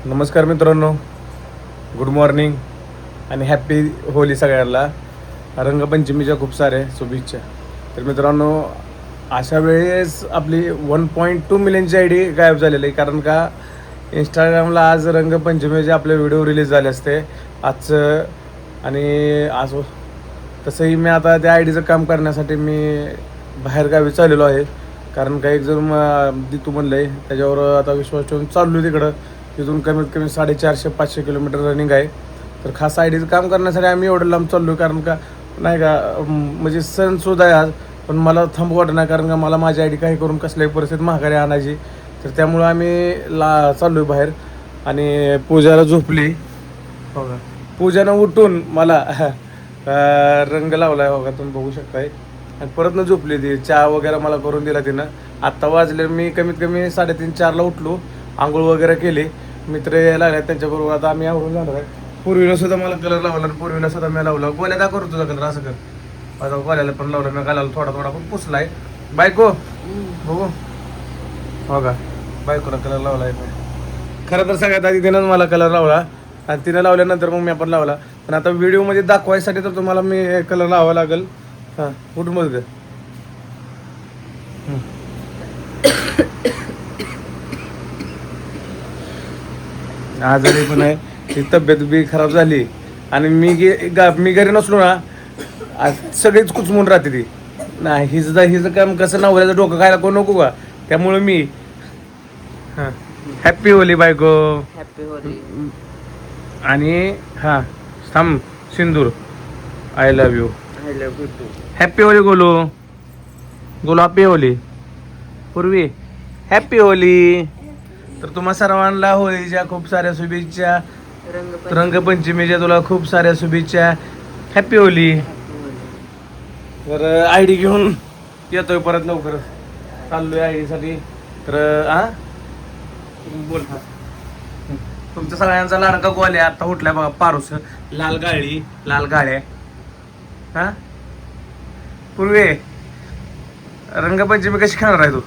नमस्कार मित्रांनो, good morning आणि हॅप्पी होली सगळ्यांना. रंगपंचमीच्या खूप साऱ्या शुभेच्छा. तर मित्रांनो, अशा वेळेस आपली 1.2 मिलियनची आय डी गायब झालेली आहे. कारण का इंस्टाग्रामला आज रंगपंचमीचे आपले व्हिडिओ रिलीज झाले असते आजचं. आणि आज तसंही मी आता त्या आय डीचं काम करण्यासाठी मी बाहेरगावी चाललेलो आहे. कारण का एक जण तू म्हणलं आहे त्याच्यावर आता विश्वास ठेवून चाललो तिकडं. तिथून कमीत कमी 450-500 किलोमीटर रनिंग आहे. तर खास आय डीचं काम करण्यासाठी आम्ही एवढं लांब चाललो आहे. कारण का नाही का म्हणजे सणसुद्धा आहे आज, पण मला थांबू वाटत नाही. कारण का मला माझी आय डी काही करून कसल्याही परिस्थितीत माघारी आणायची. तर त्यामुळं आम्ही चाललो आहे बाहेर. आणि पूजाला झोपली हो का. पूजानं उठून मला रंग लावला आहे हो का, तुम्ही बघू शकताय. आणि परत न झोपली ती. चहा वगैरे मला करून दिला तिनं. आत्ता वाजले मी कमीत कमी 3:30-4ला उठलो, आंघोळ वगैरे केली. मित्र यायला लागले, त्यांच्याबरोबर आता आम्ही आवडून जाणार आहे. पूर्वीला सुद्धा मला कलर लावला आणि पूर्वीला सुद्धा मी लावला. गोल्या दाखव तुझा कलर असं कर. माझा गोल्याला पण लावला मी, गालाला थोडा थोडा पण पुसलाय. बायको बघू हो का, बायकोला कलर लावला आहे. खरं तर सगळ्यात आधी तिनं मला कलर लावला आणि तिनं लावल्यानंतर मग मी आपण लावला. पण आता व्हिडिओमध्ये दाखवायसाठी तर तुम्हाला मी कलर लावावा लागेल. हां कुठून बघ आजारी पण आहे. ती तब्येत बी खराब झाली आणि मी घरी नसलो ना सगळीच कुचमून राहते ती. नाही हिचं काम कसं नवऱ्याचं डोकं खायला कोण नको का, त्यामुळं मी हां हॅप्पी होली बायको. हॅपी होली. आणि हां थांब सिंदूर I love you. I love you too. Happy Holi Golu. Golu happy Holi. Purvi happy Holi. तर तुम्हा सर्वांना होळीच्या खूप साऱ्या शुभेच्छा. रंगपंचमीच्या तुला खूप साऱ्या शुभेच्छा. हॅप्पी होली. तर आय डी घेऊन येतोय परत लवकर. चाललोय आय डीसाठी. तर बोल तुमच्या सगळ्यांचा लाडका गोल्या आता उठलाय बघा. पारूस लाल गाळी लाल गाळ्या. हा पूर्वी रंगपंचमी कशी खेळणार आहे तू?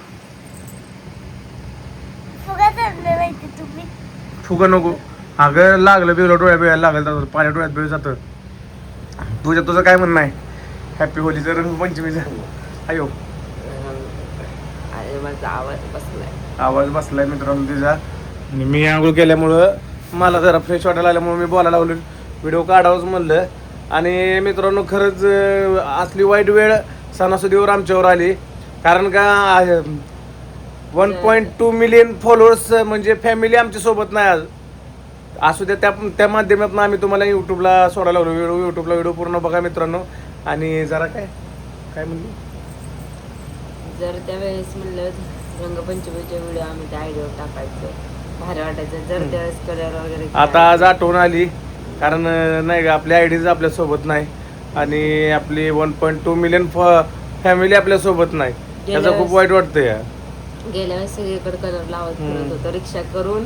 फुगा नको. अगं लागलं बिगलं डोळ्या बिळायला लागलं, पाण्या डोळ्यात बिळ जातं. तुझं काय म्हणणं आहे हॅप्पी होलीचं रंगपंचमीचं? अयो माझा आवाज बसलाय मित्रांनो तिचा. आणि मी आंघोळ केल्यामुळं मला जरा फ्रेश वाटायला आल्यामुळे मी बोलायला लागलो, व्हिडिओ काढावंच म्हणलं. आणि मित्रांनो खरंच असली वाईट वेळ सणासुदीवर आमच्यावर आली. कारण का 1.2 मिलियन फॉलोअर्स म्हणजे फॅमिली आमच्यासोबत नाही आज. असू द्या, त्या माध्यमातून आम्ही तुम्हाला यूट्यूबला सोडायला लागलो. यूट्यूबला व्हिडिओ पूर्ण बघा मित्रांनो. आणि जरा काय म्हणली जर त्यावेळेस म्हणलं रंगपंचमीच्या व्हिडिओ आम्ही त्या आयडीवर टाकायचं, भारी वाटायचं. जर त्यावेळेस कलर वगैरे आता आज आठवण आली. कारण नाही का आपली आयडीज आपल्यासोबत नाही आणि आपली 1.2 मिलियन फॅमिली आपल्यासोबत नाही. त्याचं खूप वाईट वाटतं या. गेल्या वेळेस सगळीकडे कलर लावत फिरत होतो, रिक्षा करून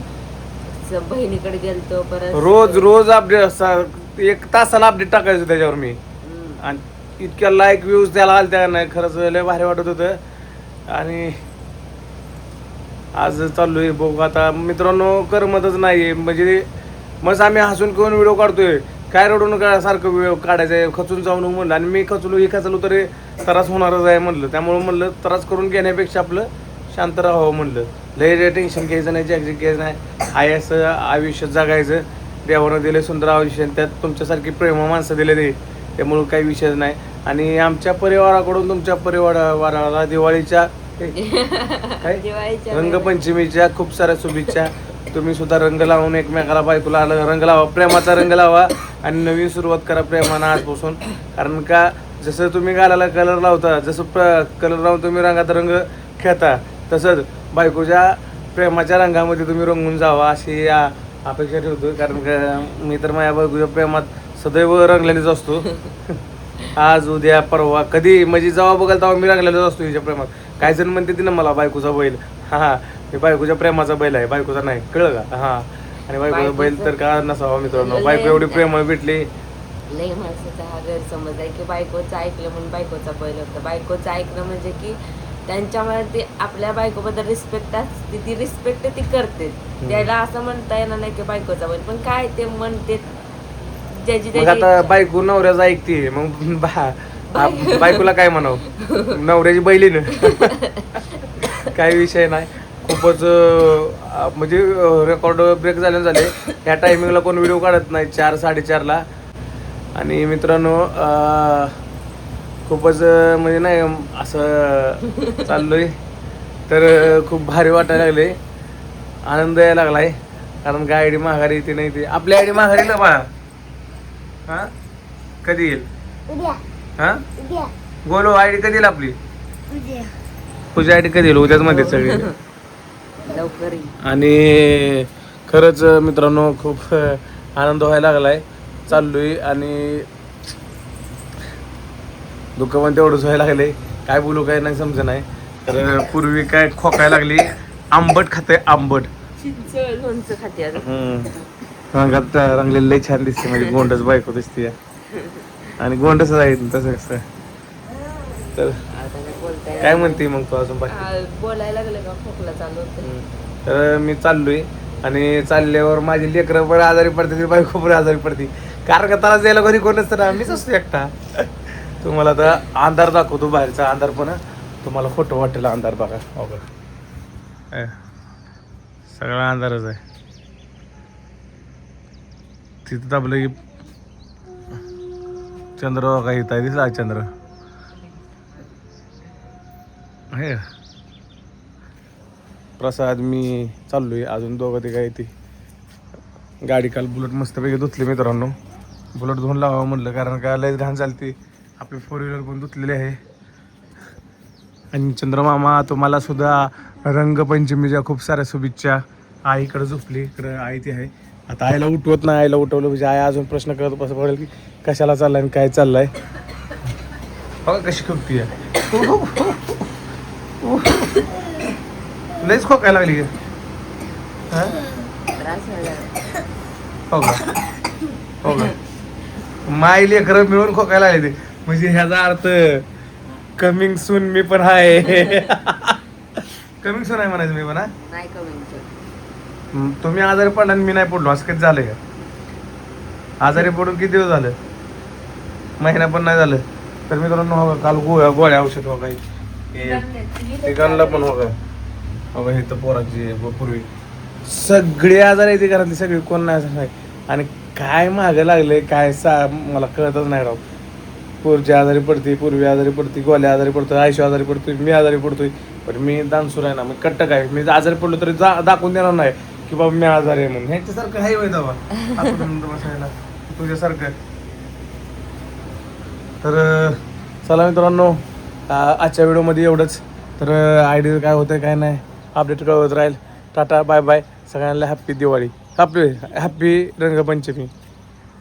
बहिणीकडे गेलतो. परत रोज अपडेट 1 तासाला अपडेट टाकायचं त्याच्यावर मी. आणि इतक्या लाईक व्ह्यूज त्याला आल्या नाही. खरंच लय भारी वाटत होतं. आणि आज चाललोय बघू आता मित्रांनो. करमतच नाही म्हणजे मग आम्ही हसून करून व्हिडिओ काढतोय. काय रडून सारखं व्हिडिओ काढायचं खचून जाऊन म्हणलं. आणि मी ही खचलो तरी त्रास होणारच आहे म्हणलं. त्यामुळं म्हणलं त्रास करून घेण्यापेक्षा आपलं शांत राहावं म्हणलं. लय टेन्शन घ्यायचं नाही, जॅक्झिक घ्यायचं नाही. आहे असं आयुष्य जगायचं. देवानं दिले सुंदर आयुष्य, त्यात तुमच्यासारखी प्रेम माणसं दिले ते, त्यामुळं काही विषय नाही. आणि आमच्या परिवाराकडून तुमच्या परिवाराला दिवाळीच्या काय रंगपंचमीच्या खूप साऱ्या शुभेच्छा. तुम्ही सुद्धा रंग लावून एकमेकाला बायकोला रंग लावा, प्रेमाचा रंग लावा आणि नवीन सुरुवात करा प्रेमानं आजपासून. कारण का जसं तुम्ही गालाला कलर लावता, जसं कलर लावून तुम्ही रंगात रंग खेळता, तसंच बायकोच्या प्रेमाच्या रंगामध्ये तुम्ही रंगून जावा अशी अपेक्षा ठेवतो. कारण का मी तर माझ्या बायकोच्या प्रेमात सदैव रंगलेलीच असतो. आज उद्या परवा कधी म्हणजे जेव्हा बघाल तेव्हा मी रंगलेलाच असतो हिच्या प्रेमात. काही जण म्हणते ती ना मला बायकोचा बैल. हा मी बायकोच्या प्रेमाचा बैल आहे, बायकोचा नाही, कळलं का? हा आणि बायकोचा बैल तर का नसावा मित्रांनो. बायको एवढी प्रेमळ भेटली. लय माणसाचा हा गैरसमज आहे की बायकोचं ऐकलं म्हणून बायकोचा बैल होता. बायकोचं ऐकलं म्हणजे की त्यांच्यामुळे ते आपल्या बायकोबद्दल रिस्पेक्ट असते, ती रिस्पेक्ट ती करते. त्याला असं म्हणता येणार नाही की बायकोचा बैल, पण काय ते म्हणते ज्याची मग त्याची आता बायको नवऱ्याचं ऐकते मग बायकोला काय म्हणावं, नवऱ्याची बैलीनं काही विषय नाही. खूपच म्हणजे रेकॉर्ड ब्रेक झाले ह्या टायमिंगला कोण व्हिडिओ काढत नाही 4 साडेचारला. आणि मित्रांनो खूपच म्हणजे नाही असं चाललोय तर खूप भारी वाटायला लागले, आनंद यायला लागलाय. कारण काय आयडी माघारी येते नाही ते आपली आयडी माघारी ना बा. हा कधी येईल हा बोलो आयडी कधी येईल आपली, तुझी आयडी कधी येईल उद्याच मध्ये सगळे लवकर येईल. आणि खरंच मित्रांनो खूप आनंद व्हायला लागलाय. चाललोय आणि दुःख पण तेवढंच व्हायला लागले, काय बोलू काय नाही समज नाही. तर पूर्वी काय खोकायला लागली, आंबट खाते आंबट. चिंच लोणचं खाते आता. रंगात रंगलेलं लय छान दिसते, म्हणजे गोंडच बायको दिसते आणि गोंडच आहे तसं कसं. तर आता काय बोलताय काय म्हणते मग तू अजून बाकी? बोलायला लागलं का खोकला चालू होतं. तर मी चाललोय आणि चालल्यावर माझी लेकरं पण आजारी पडते, ती बायको पण आजारी पडते. कारण का त्याला जायला घरी कोण नसतं ना, मीच असतो एकटा. तुम्हाला आता अंधार दाखवतो, बाहेरचा अंधार पण तुम्हाला फोटो वाटेल अंधार बघा. अवघड सगळा अंधारच आहे. तिथं दाबलं की चंद्र बघा येत आहे, दिसला चंद्र आहे. प्रसाद मी चाललोय, अजून दोघं ते काय ती गाडी काल बुलेट मस्तपैकी धुतली मित्रांनो. बुलेट धुवून लावा म्हटलं, कारण काय लयच घाण चालते. आपली 4 व्हीलर पण धुतलेली आहे. आणि चंद्रमामा तुम्हाला सुद्धा रंगपंचमीच्या खूप साऱ्या शुभेच्छा. आईकडे झोपली, इकडं आई ती आहे. आता आईला उठवत नाही, आईला उठवलं म्हणजे आई अजून प्रश्न करत बस पडेल की कशाला चाललाय आणि काय चाललंय. बघा कशी खोकती आहे, लयच खोकायला लागली. त्रास व्हायला. हो का, हो का. माय लेकरं मिळून खोकायला लागले ते, म्हणजे ह्याचा अर्थ कमिंग सून मी पण आहे. कमिंग सून आहे म्हणायचं मी पण. हा नाही कमी. तुम्ही आजारी पडला आणि मी नाही पडलो, असं कधी झालंय का? आजारी पडून किती दिवस झालं, महिना पण नाही झालं. तर मित्रांनो हो काल गोळ्या औषध हो काही ते गाणला पण हो का हे तर पोराची पूर्वी सगळे आजार आहे ते घरातली सगळी, कोण नाही असं नाही. आणि काय मागं लागले काय मला कळतच नाही राव. पोरची आजारी पडते, पूर्वी आजारी पडते, गोल्या आजारी पडतो, आयुष्य आजारी पडतोय, मी आजारी पडतोय. पण मी दानसूर आहे ना, मी कट्टक आहे. मी आजारी पडलो तरी दाखवून देणार नाही की बाबा मी आजारी आहे म्हणून. ह्याच्यासारखं आहे वय दावा बसायला तुझ्यासारखं. तर चला मित्रांनो, आजच्या व्हिडिओमध्ये एवढंच. तर आयडिया काय होतं काय नाही अपडेट कळवत राहील. टाटा बाय बाय, सगळ्यांना हॅप्पी दिवाळी, हॅप्पी रंगपंचमी.